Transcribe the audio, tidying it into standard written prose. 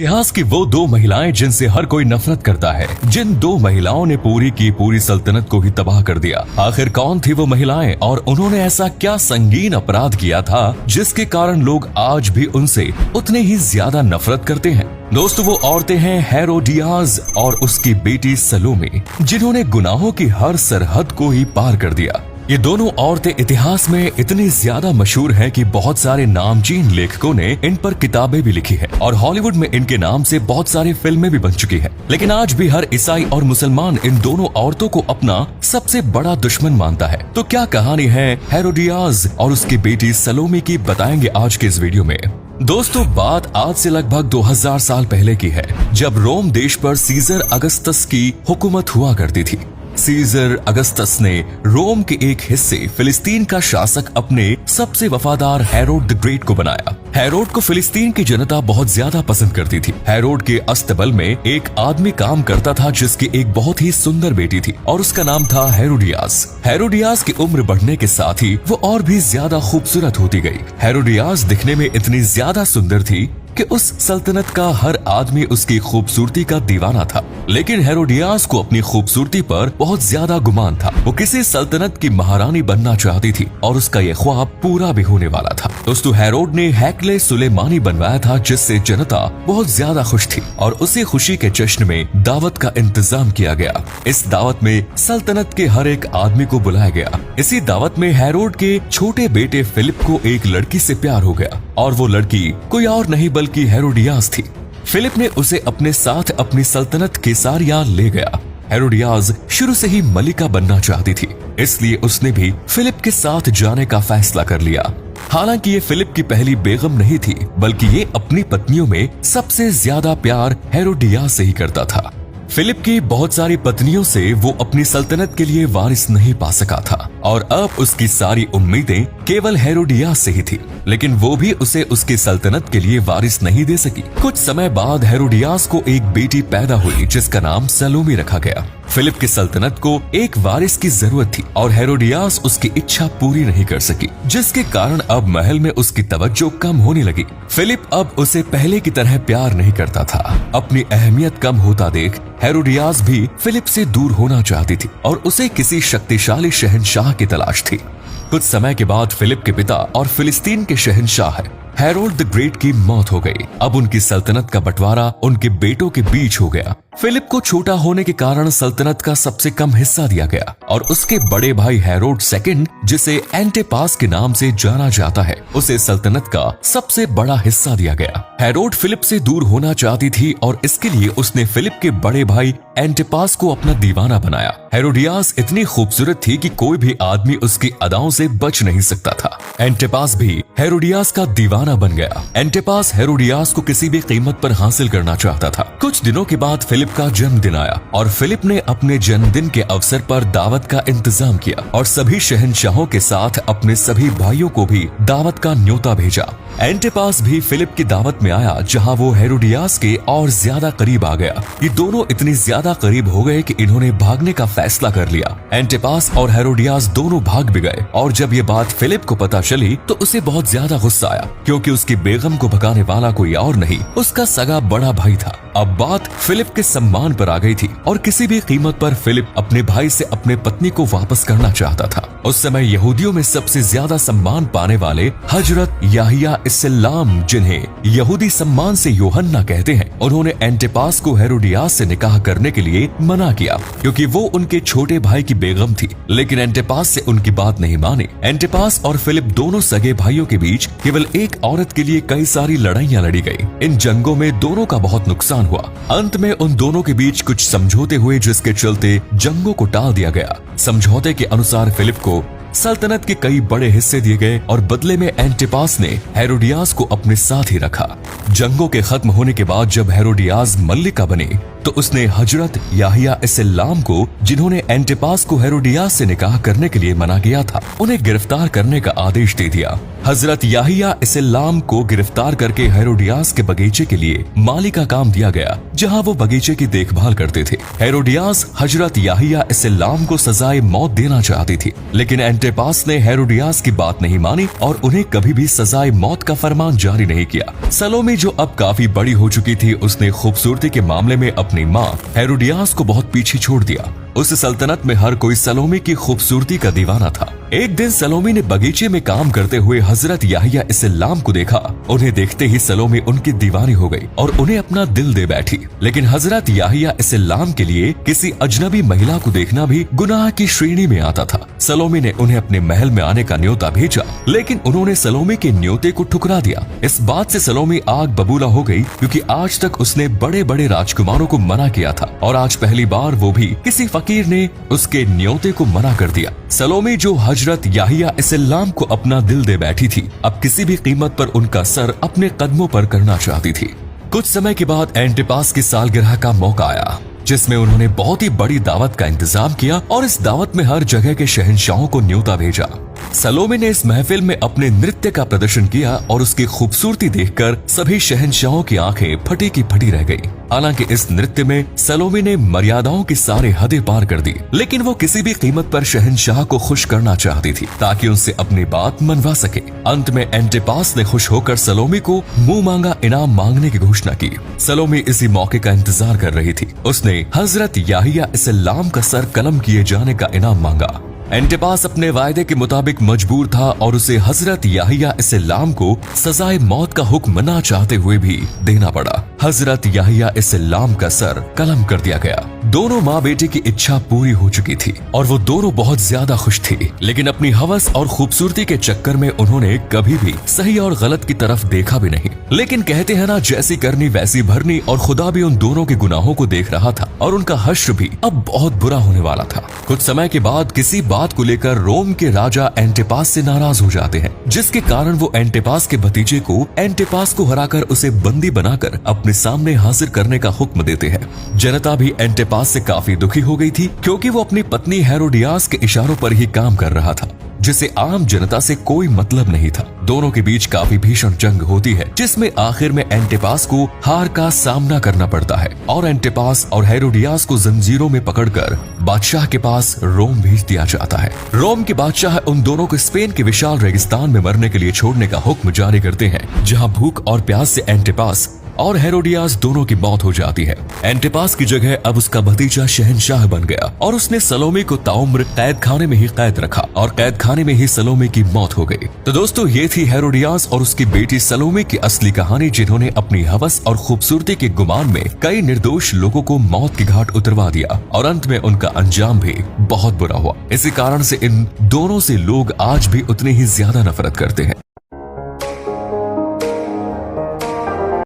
इतिहास की वो दो महिलाएं जिनसे हर कोई नफरत करता है, जिन दो महिलाओं ने पूरी की पूरी सल्तनत को ही तबाह कर दिया। आखिर कौन थी वो महिलाएं और उन्होंने ऐसा क्या संगीन अपराध किया था जिसके कारण लोग आज भी उनसे उतने ही ज्यादा नफरत करते हैं। दोस्तों, वो औरतें हैं हेरोडियास और उसकी बेटी सलोमी, जिन्होंने गुनाहों की हर सरहद को ही पार कर दिया। ये दोनों औरतें इतिहास में इतनी ज्यादा मशहूर हैं कि बहुत सारे नामचीन लेखकों ने इन पर किताबें भी लिखी है और हॉलीवुड में इनके नाम से बहुत सारी फिल्में भी बन चुकी है। लेकिन आज भी हर ईसाई और मुसलमान इन दोनों औरतों को अपना सबसे बड़ा दुश्मन मानता है। तो क्या कहानी है हेरोडियास और उसकी बेटी सलोमी की, बताएंगे आज के इस वीडियो में। दोस्तों, बात आज से लगभग 2000 साल पहले की है, जब रोम देश पर सीजर अगस्तस की हुकूमत हुआ करती थी। सीजर अगस्तस ने रोम के एक हिस्से फिलिस्तीन का शासक अपने सबसे वफादार हेरोड द ग्रेट को बनाया। हेरोड को फिलिस्तीन की जनता बहुत ज्यादा पसंद करती थी। हेरोड के अस्तबल में एक आदमी काम करता था जिसकी एक बहुत ही सुंदर बेटी थी और उसका नाम था हेरोडियास। हेरोडियास की उम्र बढ़ने के साथ ही वो और भी ज्यादा खूबसूरत होती गई। हेरोडियास दिखने में इतनी ज्यादा सुंदर थी कि उस सल्तनत का हर आदमी उसकी खूबसूरती का दीवाना था। लेकिन हेरोडियास को अपनी खूबसूरती पर बहुत ज्यादा गुमान था। वो किसी सल्तनत की महारानी बनना चाहती थी और उसका ये ख्वाब पूरा भी होने वाला था। दोस्तों, हेरोड ने हैकले सुलेमानी बनवाया था, जिससे जनता बहुत ज्यादा खुश थी और उसी खुशी के जश्न में दावत का इंतजाम किया गया। इस दावत में सल्तनत के हर एक आदमी को बुलाया गया। इसी दावत में हेरोड के छोटे बेटे फिलिप को एक लड़की से प्यार हो गया और वो लड़की कोई और नहीं बल्कि हेरोडियास थी। फिलिप ने उसे अपने साथ अपनी सल्तनत कैसारिया ले गया। हेरोडियास शुरू से ही मलिका बनना चाहती थी, इसलिए उसने भी फिलिप के साथ जाने का फैसला कर लिया। हालांकि ये फिलिप की पहली बेगम नहीं थी, बल्कि ये अपनी पत्नियों में सबसे ज्यादा प्यार हेरोडियास से ही करता था। फिलिप की बहुत सारी पत्नियों से वो अपनी सल्तनत के लिए वारिस नहीं पा सका था और अब उसकी सारी उम्मीदें केवल हेरोडियास से ही थी। लेकिन वो भी उसे उसकी सल्तनत के लिए वारिस नहीं दे सकी। कुछ समय बाद हेरोडियास को एक बेटी पैदा हुई जिसका नाम सलोमी रखा गया। फिलिप की सल्तनत को एक वारिस की जरूरत थी और हेरोडियास उसकी इच्छा पूरी नहीं कर सकी, जिसके कारण अब महल में उसकी तवज्जो कम होने लगी। फिलिप अब उसे पहले की तरह प्यार नहीं करता था। अपनी अहमियत कम होता देख हेरोडियास भी फिलिप से दूर होना चाहती थी और उसे किसी शक्तिशाली शहंशाह की तलाश थी। कुछ समय के बाद फिलिप के पिता और फिलिस्तीन के शहंशाह हेरोड द ग्रेट की मौत हो गई। अब उनकी सल्तनत का बंटवारा उनके बेटों के बीच हो गया। फिलिप को छोटा होने के कारण सल्तनत का सबसे कम हिस्सा दिया गया और उसके बड़े भाई हेरोड सेकंड, जिसे एंटिपास के नाम से जाना जाता है, उसे सल्तनत का सबसे बड़ा हिस्सा दिया गया। हेरोड फिलिप से दूर होना चाहती थी और इसके लिए उसने फिलिप के बड़े भाई एंटिपास को अपना दीवाना बनाया। हेरोडियास इतनी खूबसूरत थी कि कोई भी आदमी उसकी अदाओं से बच नहीं सकता था। एंटिपास भी हेरोडियास का दीवाना बन गया। एंटिपास हेरोडियास को किसी भी कीमत पर हासिल करना चाहता था। कुछ दिनों के बाद फिलिप का जन्मदिन आया और फिलिप ने अपने जन्मदिन के अवसर पर दावत का इंतजाम किया और सभी शहंशाहों के साथ अपने सभी भाइयों को भी दावत का न्योता भेजा। एंटिपास भी फिलिप की दावत में आया, जहां वो हेरोडियास के और ज्यादा करीब आ गया। ये दोनों इतनी ज्यादा करीब हो गए कि इन्होंने भागने का फैसला कर लिया। एंटिपास और हेरोडियास दोनों भाग भी गए और जब ये बात फिलिप को पता चली तो उसे बहुत ज्यादा गुस्सा आया, क्योंकि उसकी बेगम को भगाने वाला कोई और नहीं, उसका सगा बड़ा भाई था। अब बात फिलिप के सम्मान पर आ गई थी और किसी भी कीमत पर फिलिप अपने भाई से अपने पत्नी को वापस करना चाहता था। उस समय यहूदियों में सबसे ज्यादा सम्मान पाने वाले हजरत याहिया इस्लाम, जिन्हें यहूदी सम्मान से यूहन्ना कहते हैं, उन्होंने एंटिपास को हेरोडियास से निकाह करने के लिए मना किया, क्योंकि वो उनके छोटे भाई की बेगम थी। लेकिन एंटिपास से उनकी बात नहीं मानी। एंटिपास और फिलिप दोनों सगे भाइयों के बीच केवल एक औरत के लिए कई सारी लड़ाइयां लड़ी गई। इन जंगों में दोनों का बहुत नुकसान हुआ। अंत में उन दोनों के बीच कुछ समझौते हुए, जिसके चलते जंगों को टाल दिया गया। समझौते के अनुसार फिलिप को सल्तनत के कई बड़े हिस्से दिए गए और बदले में एंटिपास ने हेरोडियास को अपने साथ ही रखा। जंगों के खत्म होने के बाद जब हेरोडियास मल्लिका बनी तो उसने हजरत याहिया इस्लाम को, जिन्होंने एंटिपास को हेरोडियास से निकाह करने के लिए मना किया था, उन्हें गिरफ्तार करने का आदेश दे दिया। हजरत याहिया इस्लाम को गिरफ्तार करके हेरोडियास के बगीचे के लिए माली का काम दिया गया, जहां वो बगीचे की देखभाल करते थे। हेरोडियास हजरत याहिया इस्लाम को सजाए मौत देना चाहती थी, लेकिन एंटिपास ने हेरोडियास की बात नहीं मानी और उन्हें कभी भी सजाए मौत का फरमान जारी नहीं किया। सलोमी जो अब काफी बड़ी हो चुकी थी, उसने खूबसूरती के मामले में अपनी माँ हेरोडियास को बहुत पीछे छोड़ दिया। उस सल्तनत में हर कोई सलोमी की खूबसूरती का दीवाना था। एक दिन सलोमी ने बगीचे में काम करते हुए हजरत याहिया इस्लाम को देखा। उन्हें देखते ही सलोमी उनकी दीवानी हो गई और उन्हें अपना दिल दे बैठी। लेकिन हजरत याहिया इस्लाम के लिए किसी अजनबी महिला को देखना भी गुनाह की श्रेणी में आता था। सलोमी ने उन्हें अपने महल में आने का न्योता भेजा, लेकिन उन्होंने सलोमी के न्योते को ठुकरा दिया। इस बात से सलोमी आग बबूला हो गई, क्योंकि आज तक उसने बड़े बड़े राजकुमारों को मना किया था और आज पहली बार वो भी किसी फकीर ने उसके न्योते को मना कर दिया। सलोमी जो हजरत याहिया इस्लाम को अपना दिल दे बैठी थी, अब किसी भी कीमत पर उनका सर अपने कदमों पर करना चाहती थी। कुछ समय के बाद एंटिपास की सालगिरह का मौका आया, जिसमें उन्होंने बहुत ही बड़ी दावत का इंतजाम किया और इस दावत में हर जगह के शहंशाहों को न्योता भेजा। सलोमी ने इस महफिल में अपने नृत्य का प्रदर्शन किया और उसकी खूबसूरती देखकर सभी शहंशाहों की आंखें फटी की फटी रह गई। हालांकि इस नृत्य में सलोमी ने मर्यादाओं की सारे हदें पार कर दी, लेकिन वो किसी भी कीमत पर शहंशाह को खुश करना चाहती थी ताकि उनसे अपनी बात मनवा सके। अंत में एंटिपास ने खुश होकर सलोमी को मुंह मांगा इनाम मांगने की घोषणा की। सलोमी इसी मौके का इंतजार कर रही थी। उसने हजरत याहिया इस्लाम का सर कलम किए जाने का इनाम मांगा। एंटिपास अपने वायदे के मुताबिक मजबूर था और उसे हजरत याहिया इस्लाम को सजाए मौत का हुक्म ना चाहते हुए भी देना पड़ा। हजरत याहिया इस्लाम का सर कलम कर दिया गया। दोनों माँ बेटे की इच्छा पूरी हो चुकी थी और वो दोनों बहुत ज्यादा खुश थी, लेकिन अपनी हवस और खूबसूरती के चक्कर में उन्होंने कभी भी सही और गलत की तरफ देखा भी नहीं। लेकिन कहते हैं ना, जैसी करनी वैसी भरनी, और खुदा भी उन दोनों के गुनाहों को देख रहा था और उनका हश्र भी अब बहुत बुरा होने वाला था। कुछ समय के बाद किसी बात को लेकर रोम के राजा एंटिपास से नाराज हो जाते हैं, जिसके कारण वो एंटिपास के भतीजे को एंटिपास को हराकर उसे बंदी बनाकर अपने सामने हाजिर करने का हुक्म देते हैं। जनता भी एंटिपास से काफी दुखी हो गई थी, क्योंकि वो अपनी पत्नी हेरोडियास के इशारों पर ही काम कर रहा था, जिसे आम जनता से कोई मतलब नहीं था। दोनों के बीच काफी भीषण जंग होती है, जिसमें आखिर में एंटिपास को हार का सामना करना पड़ता है और एंटिपास और हेरोडियास को जंजीरों में पकड़कर बादशाह के पास रोम भेज दिया जाता है। रोम के बादशाह उन दोनों को स्पेन के विशाल रेगिस्तान में मरने के लिए छोड़ने का हुक्म जारी करते हैं, जहाँ भूख और प्यास से एंटिपास और हेरोडियास दोनों की मौत हो जाती है। एंटिपास की जगह अब उसका भतीजा शहंशाह बन गया और उसने सलोमी को ताउम्र कैद खाने में ही कैद रखा और कैद खाने में ही सलोमी की मौत हो गई। तो दोस्तों, ये थी हेरोडियास और उसकी बेटी सलोमी की असली कहानी, जिन्होंने अपनी हवस और खूबसूरती के गुमान में कई निर्दोष लोगों को मौत की घाट उतरवा दिया और अंत में उनका अंजाम भी बहुत बुरा हुआ। इसी कारण से इन दोनों से लोग आज भी उतनी ही ज्यादा नफरत करते हैं।